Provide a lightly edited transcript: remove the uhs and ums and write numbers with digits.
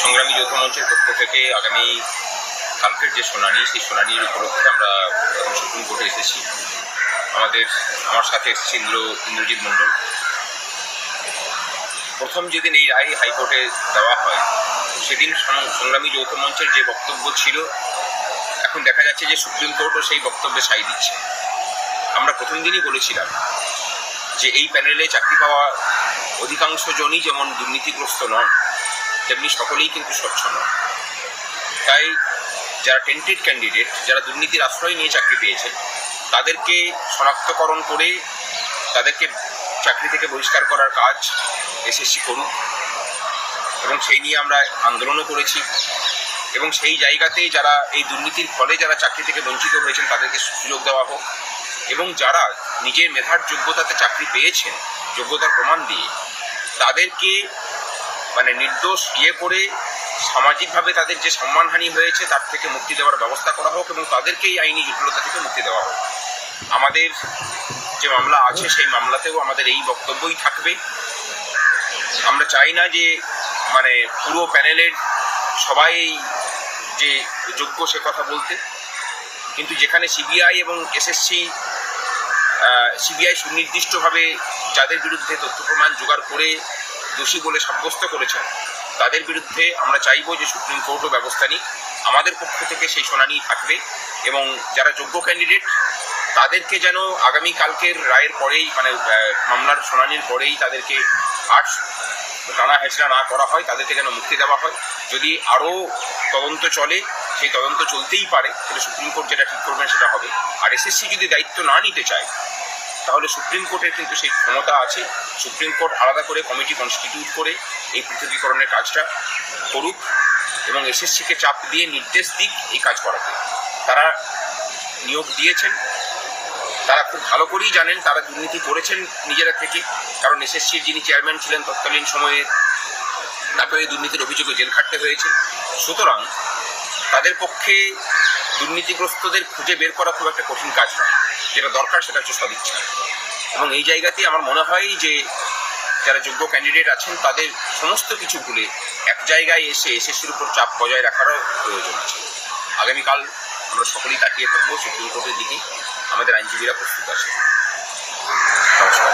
সংগ্রামী যৌথ মঞ্চের পক্ষ থেকে আগামী কালকের যে শুনানি, সেই শুনানির উপলক্ষে আমরা এখন সুপ্রিম কোর্টে এসেছি। আমার সাথে এসেছে ইন্দ্রজিৎ মণ্ডল। প্রথম যেদিন এই রায় হাইকোর্টে দেওয়া হয়, সেদিন সংগ্রামী যৌথ মঞ্চের যে বক্তব্য ছিল, এখন দেখা যাচ্ছে যে সুপ্রিম কোর্টও সেই বক্তব্যে সাই দিচ্ছে। আমরা প্রথম দিনই বলেছিলাম যে এই প্যানেলে চাকরি পাওয়া অধিকাংশ জনই যেমন দুর্নীতিগ্রস্ত নন, তেমনি সকলেই কিন্তু স্বচ্ছ নন। তাই যারা টেন্টেড ক্যান্ডিডেট, যারা দুর্নীতির আশ্রয় নিয়ে চাকরি পেয়েছেন, তাদেরকে শনাক্তকরণ করে তাদেরকে চাকরি থেকে বহিষ্কার করার কাজ এসএসসি করুক, এবং সেই নিয়ে আমরা আন্দোলনও করেছি। এবং সেই জায়গাতে যারা এই দুর্নীতির ফলে যারা চাকরি থেকে বঞ্চিত হয়েছেন, তাদেরকে সুযোগ দেওয়া হোক, এবং যারা নিজের মেধার যোগ্যতাতে চাকরি পেয়েছেন, যোগ্যতার প্রমাণ দিয়ে, তাদেরকে নির্দোষ করে সামাজিকভাবে তাদের যে সম্মানহানি হয়েছে তার থেকে মুক্তি দেওয়ার ব্যবস্থা করা হোক, এবং তাদেরকে এই আইনি জটিলতা থেকে মুক্তি দেওয়া হোক। আমাদের যে মামলা আছে, সেই মামলাতেও আমাদের এই বক্তব্যই থাকবে। আমরা চাই না যে পুরো প্যানেলের সবাই যে যোগ্য সে কথা বলতে, কিন্তু যেখানে সিবিআই এবং এসএসসি সুনির্দিষ্টভাবে যাদের বিরুদ্ধে তথ্য প্রমাণ জোগাড় করে দোষী বলে সাব্যস্ত করেছেন, তাদের বিরুদ্ধে আমরা চাইব যে সুপ্রিম কোর্টও ব্যবস্থা নিক। আমাদের পক্ষ থেকে সেই শুনানি থাকবে, এবং যারা যোগ্য ক্যান্ডিডেট তাদেরকে যেন আগামী কালকের রায়ের পরেই মামলার শুনানির পরেই তাদেরকে আর টানা হেঁচড়া না করা হয়, তাদেরকে যেন মুক্তি দেওয়া হয়। যদি আরও তদন্ত চলে, সেই তদন্ত চলতেই পারে, সেটা সুপ্রিম কোর্ট যেটা ঠিক করবেন সেটা হবে। আর এসএসসি যদি দায়িত্ব না নিতে চায়, তাহলে সুপ্রিম কোর্টের কিন্তু সেই ক্ষমতা আছে। সুপ্রিম কোর্ট আলাদা করে কমিটি কনস্টিটিউট করে এই পৃথকীকরণের কাজটা করুক, এবং এসএসসিকে চাপ দিয়ে নির্দেশ দিক এই কাজ করাতে। তারা নিয়োগ দিয়েছেন, তারা খুব ভালো করেই জানেন তারা দুর্নীতি করেছেন নিজেরা থেকে, কারণ এসএসসির যিনি চেয়ারম্যান ছিলেন তৎকালীন সময়ে, তাকে এই দুর্নীতির অভিযোগে জেল খাটতে হয়েছে। সুতরাং তাদের পক্ষে দুর্নীতিগ্রস্তদের খুঁজে বের করা খুব একটা কঠিন কাজ নয়। যেটা দরকার সেটা হচ্ছে সদিচ্ছা। এবং এই জায়গাতেই আমার মনে হয় যে যারা যোগ্য ক্যান্ডিডেট আছেন, তাদের সমস্ত কিছু ভুলে এক জায়গায় এসে এসএসসির উপর চাপ বজায় রাখারও প্রয়োজন আছে। আগামীকাল আমরা সকলেই তাকিয়ে থাকবো সুপ্রিম কোর্টের দিকে। আমাদের আইনজীবীরা প্রস্তুত আছে। নমস্কার।